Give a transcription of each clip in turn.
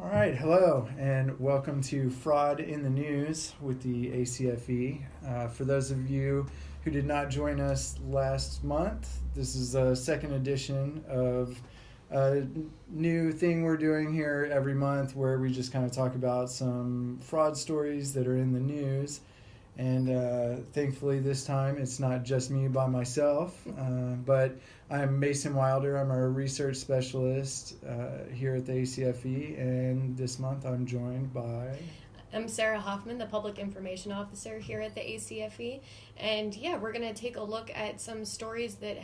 All right, hello, and welcome to Fraud in the News with the ACFE. For those of you who did not join us last month, this is the second edition of a new thing we're doing here every month where we just kind of talk about some fraud stories that are in the news. And thankfully this time it's not just me by myself, but I'm Mason Wilder. I'm our research specialist here at the ACFE, and this month I'm joined by... I'm Sarah Hoffman, the Public Information Officer here at the ACFE, and we're going to take a look at some stories that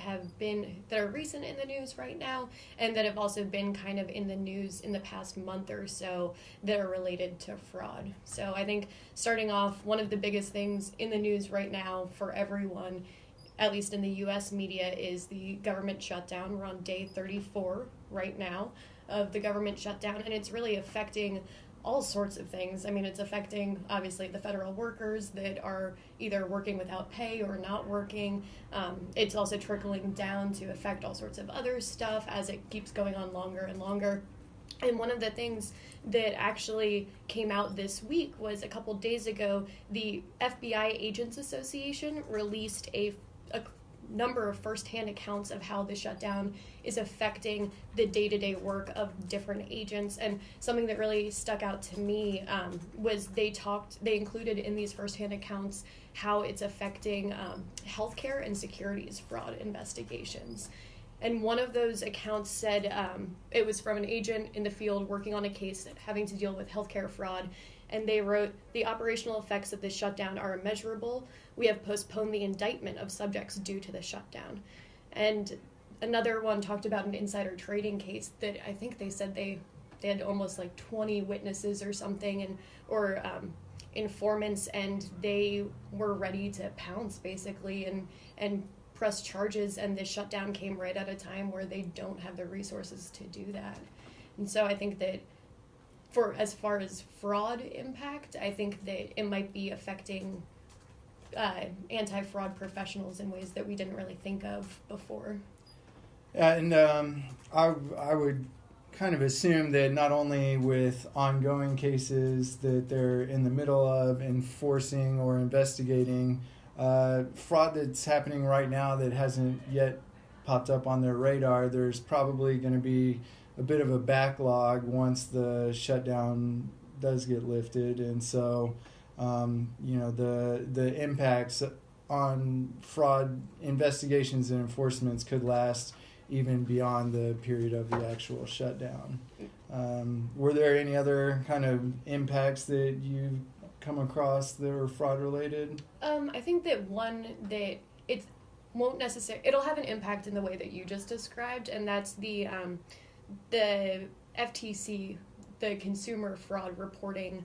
are recent in the news right now, and that have also been kind of in the news in the past month or so that are related to fraud. So I think starting off, one of the biggest things in the news right now for everyone, at least in the U.S. media, is the government shutdown. We're on day 34 right now of the government shutdown, and it's really affecting all sorts of things. I mean, it's affecting, obviously, the federal workers that are either working without pay or not working. It's also trickling down to affect all sorts of other stuff as it keeps going on longer and longer. And one of the things that actually came out this week was a couple days ago, the FBI Agents Association released a number of firsthand accounts of how the shutdown is affecting the day-to-day work of different agents. And something that really stuck out to me was they included in these firsthand accounts how it's affecting healthcare and securities fraud investigations. And one of those accounts said it was from an agent in the field working on a case having to deal with healthcare fraud. And they wrote, "The operational effects of the shutdown are immeasurable. We have postponed the indictment of subjects due to the shutdown." And another one talked about an insider trading case that I think they said they had almost like 20 witnesses or something, or informants, and they were ready to pounce basically and press charges, and the shutdown came right at a time where they don't have the resources to do that. And so I think that for as far as fraud impact, I think that it might be affecting anti-fraud professionals in ways that we didn't really think of before. Yeah, and I would kind of assume that not only with ongoing cases that they're in the middle of enforcing or investigating, fraud that's happening right now that hasn't yet popped up on their radar, there's probably going to be a bit of a backlog once the shutdown does get lifted. And so, the impacts on fraud investigations and enforcements could last even beyond the period of the actual shutdown. Were there any other kind of impacts that you come across that were fraud related? I think that one that it'll have an impact in the way that you just described, and that's the FTC, the consumer fraud reporting.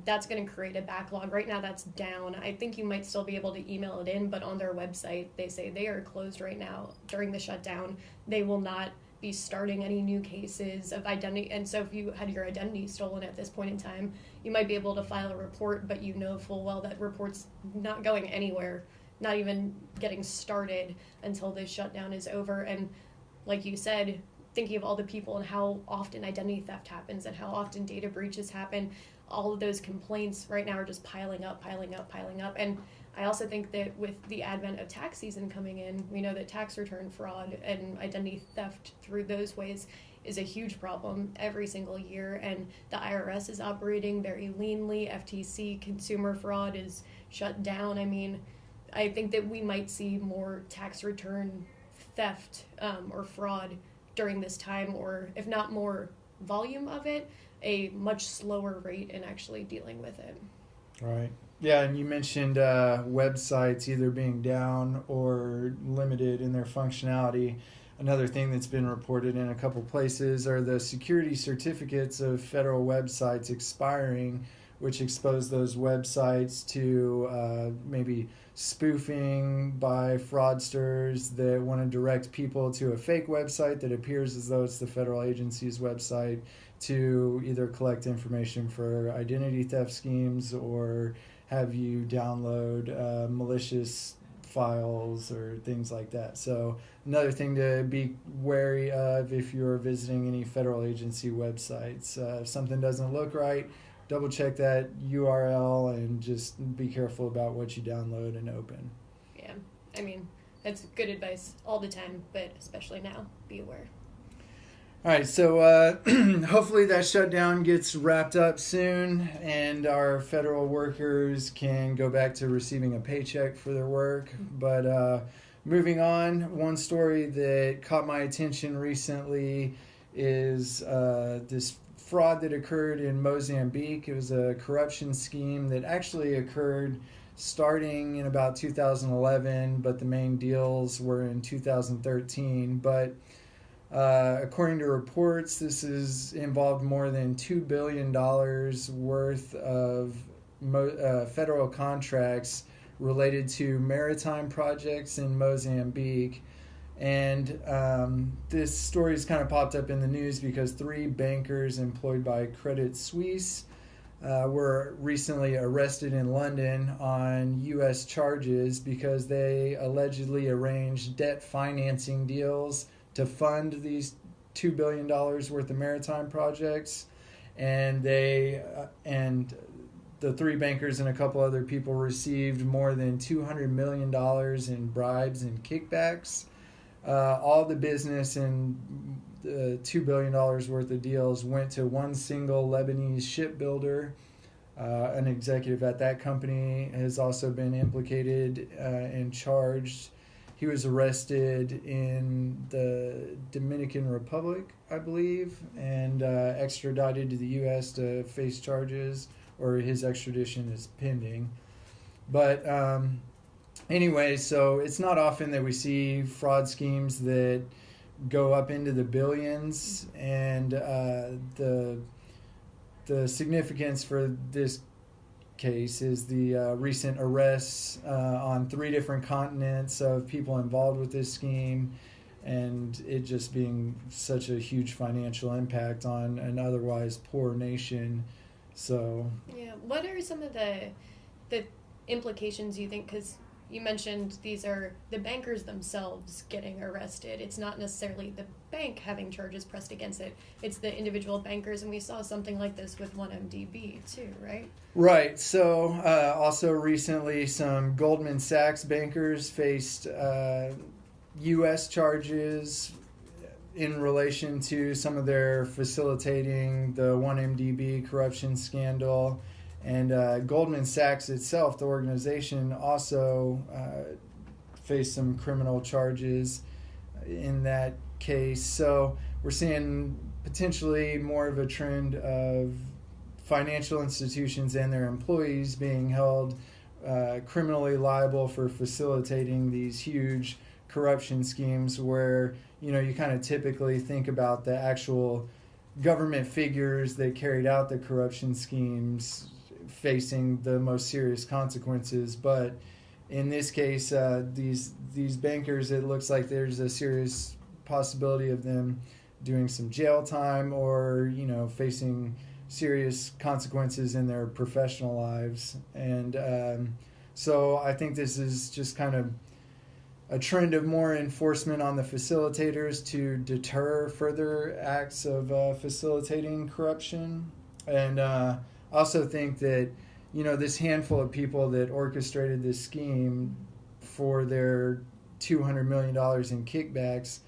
That's going to create a backlog. Right now that's down. I think you might still be able to email it in, but on their website they say they are closed right now during the shutdown. They will not be starting any new cases of identity. And so if you had your identity stolen at this point in time, you might be able to file a report, but you know full well that report's not going anywhere, not even getting started until this shutdown is over. And like you said, thinking of all the people and how often identity theft happens and how often data breaches happen, all of those complaints right now are just piling up. And I also think that with the advent of tax season coming in, we know that tax return fraud and identity theft through those ways is a huge problem every single year, and the IRS is operating very leanly. FTC consumer fraud is shut down. I mean, I think that we might see more tax return theft or fraud during this time, or if not more volume of it, a much slower rate in actually dealing with it. Right. Yeah, and you mentioned websites either being down or limited in their functionality. Another thing that's been reported in a couple places are the security certificates of federal websites expiring, which expose those websites to maybe spoofing by fraudsters that want to direct people to a fake website that appears as though it's the federal agency's website to either collect information for identity theft schemes or have you download malicious files or things like that. So another thing to be wary of if you're visiting any federal agency websites. If something doesn't look right, double check that URL and just be careful about what you download and open. Yeah, I mean, that's good advice all the time, but especially now, be aware. All right, so hopefully that shutdown gets wrapped up soon and our federal workers can go back to receiving a paycheck for their work. But moving on, one story that caught my attention recently is this fraud that occurred in Mozambique. It was a corruption scheme that actually occurred starting in about 2011, but the main deals were in 2013. But according to reports, this has involved more than $2 billion worth of federal contracts related to maritime projects in Mozambique. And this story has kind of popped up in the news because 3 bankers employed by Credit Suisse were recently arrested in London on U.S. charges because they allegedly arranged debt financing deals to fund these $2 billion worth of maritime projects, and the 3 bankers and a couple other people received more than $200 million in bribes and kickbacks. All the business and the $2 billion worth of deals went to one single Lebanese shipbuilder. An executive at that company has also been implicated and charged. He was arrested in the Dominican Republic, I believe, and extradited to the U.S. to face charges, or his extradition is pending. But anyway, so it's not often that we see fraud schemes that go up into the billions, and the significance for this case is the recent arrests on 3 different continents of people involved with this scheme, and it just being such a huge financial impact on an otherwise poor nation. So yeah, what are some of the implications you think? Because you mentioned these are the bankers themselves getting arrested. It's not necessarily the bank having charges pressed against it. It's the individual bankers, and we saw something like this with 1MDB too, right? Right. So also recently some Goldman Sachs bankers faced U.S. charges in relation to some of their facilitating the 1MDB corruption scandal. And Goldman Sachs itself, the organization, also faced some criminal charges in that case. So we're seeing potentially more of a trend of financial institutions and their employees being held criminally liable for facilitating these huge corruption schemes where, you know, you kind of typically think about the actual government figures that carried out the corruption schemes facing the most serious consequences. But in this case, these bankers, it looks like there's a serious possibility of them doing some jail time or, you know, facing serious consequences in their professional lives. And so I think this is just kind of a trend of more enforcement on the facilitators to deter further acts of facilitating corruption. And I also think that, you know, this handful of people that orchestrated this scheme for their $200 million in kickbacks,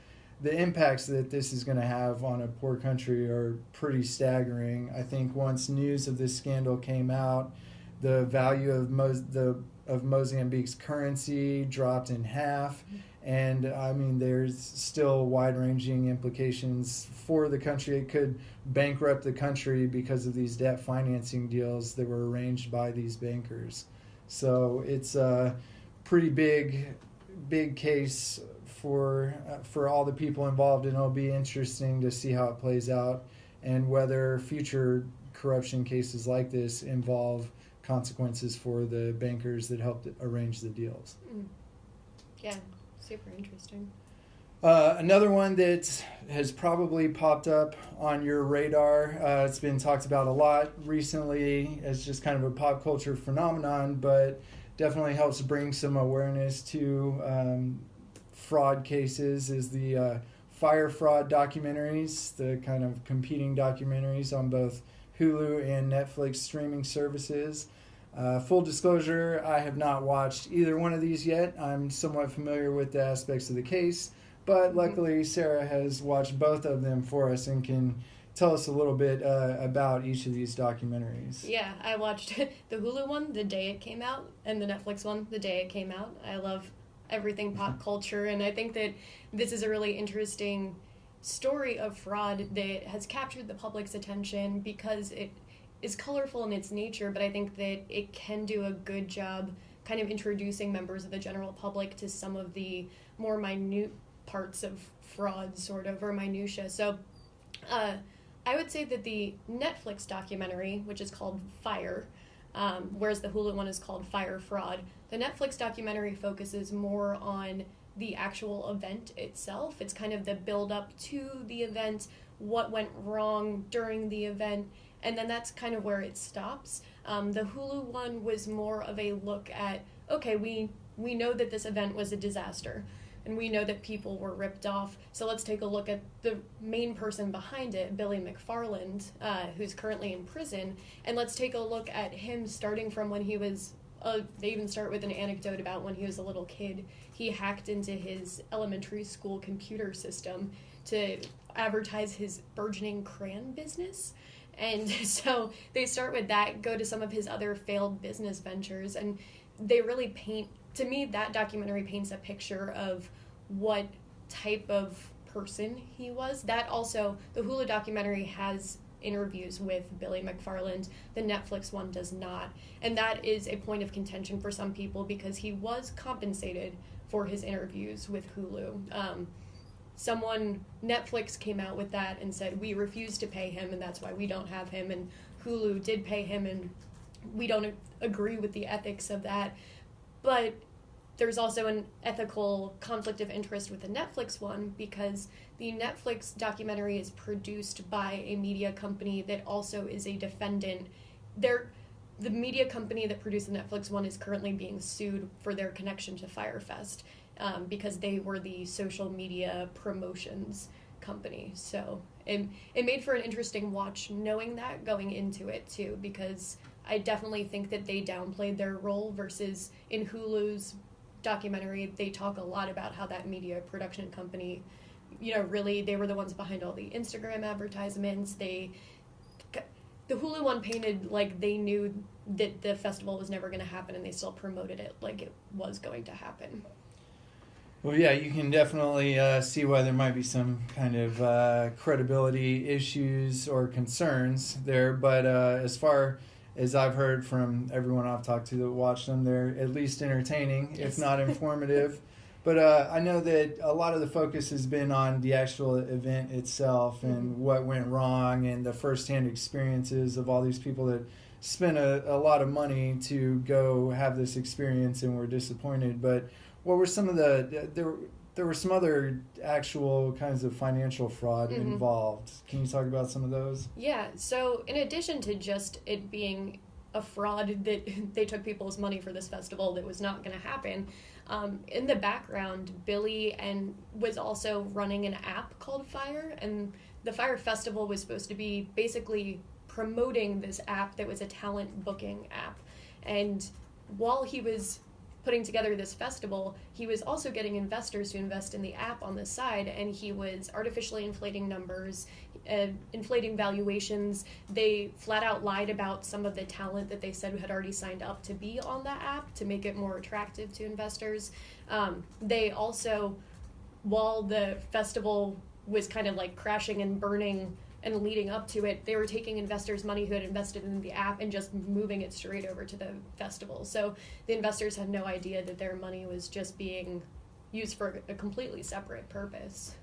the impacts that this is going to have on a poor country are pretty staggering. I think once news of this scandal came out, the value of Mozambique's currency dropped in half. And I mean, there's still wide-ranging implications for the country. It could bankrupt the country because of these debt financing deals that were arranged by these bankers. So it's a pretty big case for all the people involved, and it'll be interesting to see how it plays out and whether future corruption cases like this involve consequences for the bankers that helped arrange the deals. Yeah, super interesting. Another one that has probably popped up on your radar, it's been talked about a lot recently as just kind of a pop culture phenomenon, but definitely helps bring some awareness to fraud cases is the Fyre fraud documentaries, the kind of competing documentaries on both Hulu and Netflix streaming services. Full disclosure, I have not watched either one of these yet. I'm somewhat familiar with the aspects of the case, but luckily Sarah has watched both of them for us and can tell us a little bit about each of these documentaries. Yeah, I watched the Hulu one the day it came out and the Netflix one the day it came out. I love everything pop culture, and I think that this is a really interesting story of fraud that has captured the public's attention because it is colorful in its nature, but I think that it can do a good job kind of introducing members of the general public to some of the more minute parts of fraud, sort of, or minutia. So I would say that the Netflix documentary, which is called Fyre, whereas the Hulu one is called Fyre Fraud, the Netflix documentary focuses more on the actual event itself. It's kind of the build-up to the event, what went wrong during the event, and then that's kind of where it stops. The Hulu one was more of a look at, okay, we know that this event was a disaster, and we know that people were ripped off, so let's take a look at the main person behind it, Billy McFarland, who's currently in prison, and let's take a look at him starting from when he was, they even start with an anecdote about when he was a little kid. He hacked into his elementary school computer system to advertise his burgeoning crayon business. And so they start with that, go to some of his other failed business ventures, and they really paint, to me, that documentary paints a picture of what type of person he was. That also, the Hulu documentary has interviews with Billy McFarland. The Netflix one does not. And that is a point of contention for some people because he was compensated for his interviews with Hulu. Netflix came out with that and said, we refuse to pay him, and that's why we don't have him. And Hulu did pay him, and we don't agree with the ethics of that. But there's also an ethical conflict of interest with the Netflix one because the Netflix documentary is produced by a media company that also is a defendant. The media company that produced the Netflix one is currently being sued for their connection to Fyre Fest because they were the social media promotions company. So it made for an interesting watch knowing that going into it too, because I definitely think that they downplayed their role versus in Hulu's documentary, they talk a lot about how that media production company, really, they were the ones behind all the Instagram advertisements. The Hulu one painted like they knew that the festival was never going to happen, and they still promoted it like it was going to happen. Well, yeah, you can definitely see why there might be some kind of credibility issues or concerns there. But as far as I've heard from everyone I've talked to that watched them, they're at least entertaining, if not informative. But I know that a lot of the focus has been on the actual event itself and what went wrong and the firsthand experiences of all these people that spent a lot of money to go have this experience and were disappointed. But what were some of there were some other actual kinds of financial fraud involved. Can you talk about some of those? Yeah, so in addition to just it being a fraud that they took people's money for this festival that was not going to happen, in the background, Billy was also running an app called Fyre, and the Fyre Festival was supposed to be basically promoting this app that was a talent booking app. And while he was putting together this festival, he was also getting investors to invest in the app on the side, and he was artificially inflating numbers, inflating valuations. They flat out lied about some of the talent that they said had already signed up to be on the app to make it more attractive to investors. They also, while the festival was kind of like crashing and burning and leading up to it, they were taking investors' money who had invested in the app and just moving it straight over to the festival. So the investors had no idea that their money was just being used for a completely separate purpose.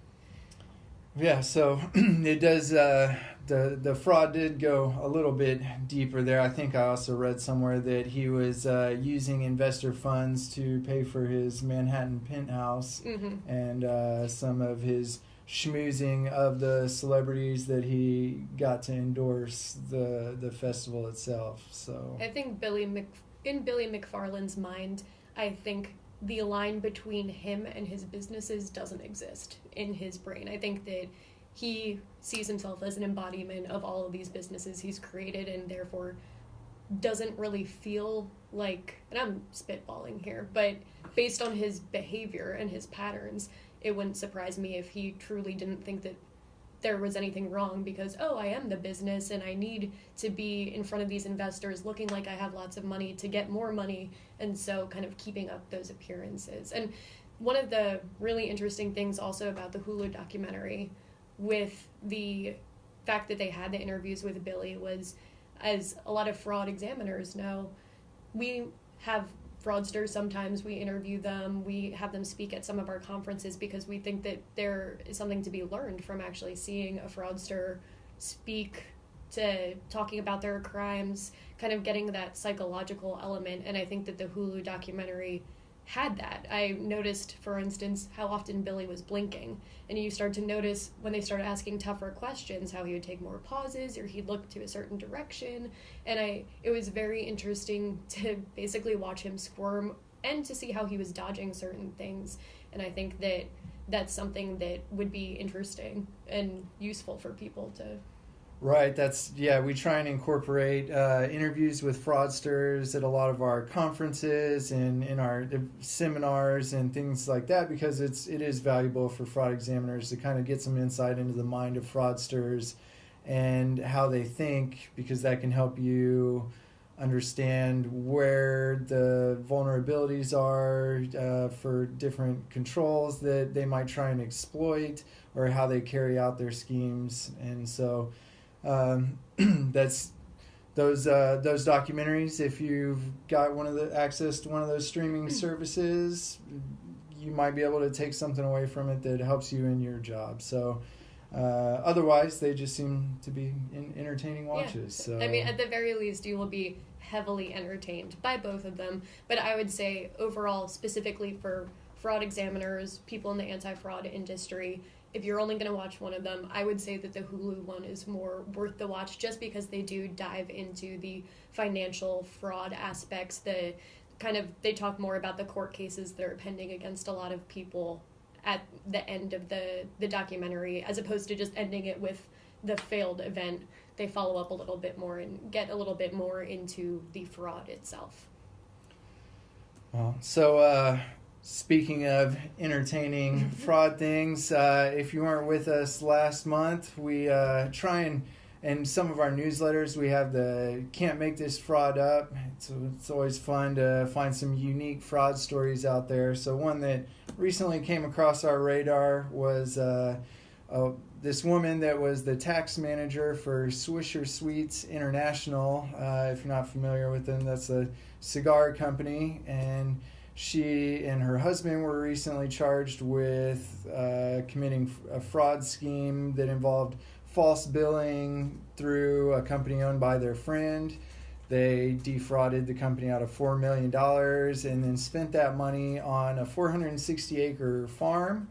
Yeah, so it does, the fraud did go a little bit deeper there. I think I also read somewhere that he was using investor funds to pay for his Manhattan penthouse and some of his schmoozing of the celebrities that he got to endorse the festival itself. So I think Billy in Billy McFarland's mind, I think the line between him and his businesses doesn't exist in his brain. I think that he sees himself as an embodiment of all of these businesses he's created, and therefore doesn't really feel like, and I'm spitballing here, but based on his behavior and his patterns, it wouldn't surprise me if he truly didn't think that there was anything wrong because, I am the business and I need to be in front of these investors looking like I have lots of money to get more money, and so kind of keeping up those appearances. And one of the really interesting things also about the Hulu documentary, with the fact that they had the interviews with Billy, was, as a lot of fraud examiners know, we have fraudsters. Sometimes we interview them, we have them speak at some of our conferences because we think that there is something to be learned from actually seeing a fraudster speak, to talking about their crimes, kind of getting that psychological element. And I think that the Hulu documentary had that. I noticed, for instance, how often Billy was blinking, and you start to notice when they started asking tougher questions how he would take more pauses or he'd look to a certain direction. And it was very interesting to basically watch him squirm and to see how he was dodging certain things. And I think that that's something that would be interesting and useful for people to. Right, we try and incorporate interviews with fraudsters at a lot of our conferences and in our seminars and things like that, because it is valuable for fraud examiners to kind of get some insight into the mind of fraudsters and how they think, because that can help you understand where the vulnerabilities are for different controls that they might try and exploit, or how they carry out their schemes. And so that's those documentaries. If you've got access to one of those streaming services, you might be able to take something away from it that helps you in your job. So otherwise, they just seem to be entertaining watches. Yeah. So I mean, at the very least, you will be heavily entertained by both of them. But I would say overall, specifically for fraud examiners, people in the anti-fraud industry, if you're only going to watch one of them, I would say that the Hulu one is more worth the watch, just because they do dive into the financial fraud aspects. They talk more about the court cases that are pending against a lot of people at the end of the documentary, as opposed to just ending it with the failed event. They follow up a little bit more and get a little bit more into the fraud itself. Well, so speaking of entertaining fraud things, if you weren't with us last month, we try and in some of our newsletters, we have the Can't Make This Fraud Up. It's always fun to find some unique fraud stories out there. So one that recently came across our radar was this woman that was the tax manager for Swisher Sweets International. If you're not familiar with them, that's a cigar company. And she and her husband were recently charged with committing a fraud scheme that involved false billing through a company owned by their friend. They defrauded the company out of $4 million and then spent that money on a 460-acre farm,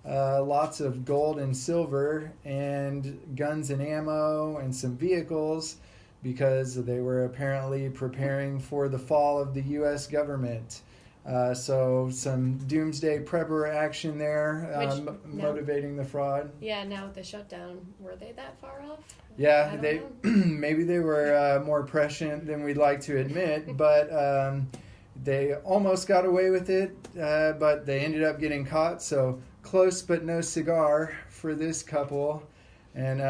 lots of gold and silver, and guns and ammo and some vehicles, because they were apparently preparing for the fall of the U.S. government. So some doomsday prepper action there, motivating the fraud. Yeah, now with the shutdown, were they that far off? Yeah, they maybe they were more prescient than we'd like to admit, but they almost got away with it, but they ended up getting caught. So close but no cigar for this couple. And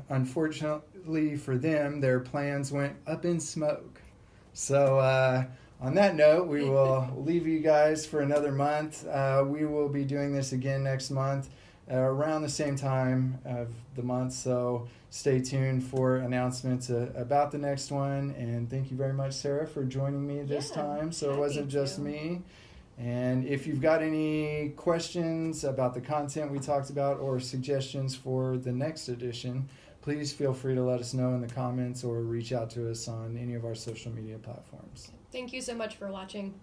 unfortunately for them, their plans went up in smoke. So on that note, we will leave you guys for another month. We will be doing this again next month around the same time of the month. So stay tuned for announcements about the next one. And thank you very much, Sarah, for joining me this time. So it wasn't just me. And if you've got any questions about the content we talked about or suggestions for the next edition, please feel free to let us know in the comments or reach out to us on any of our social media platforms. Thank you so much for watching.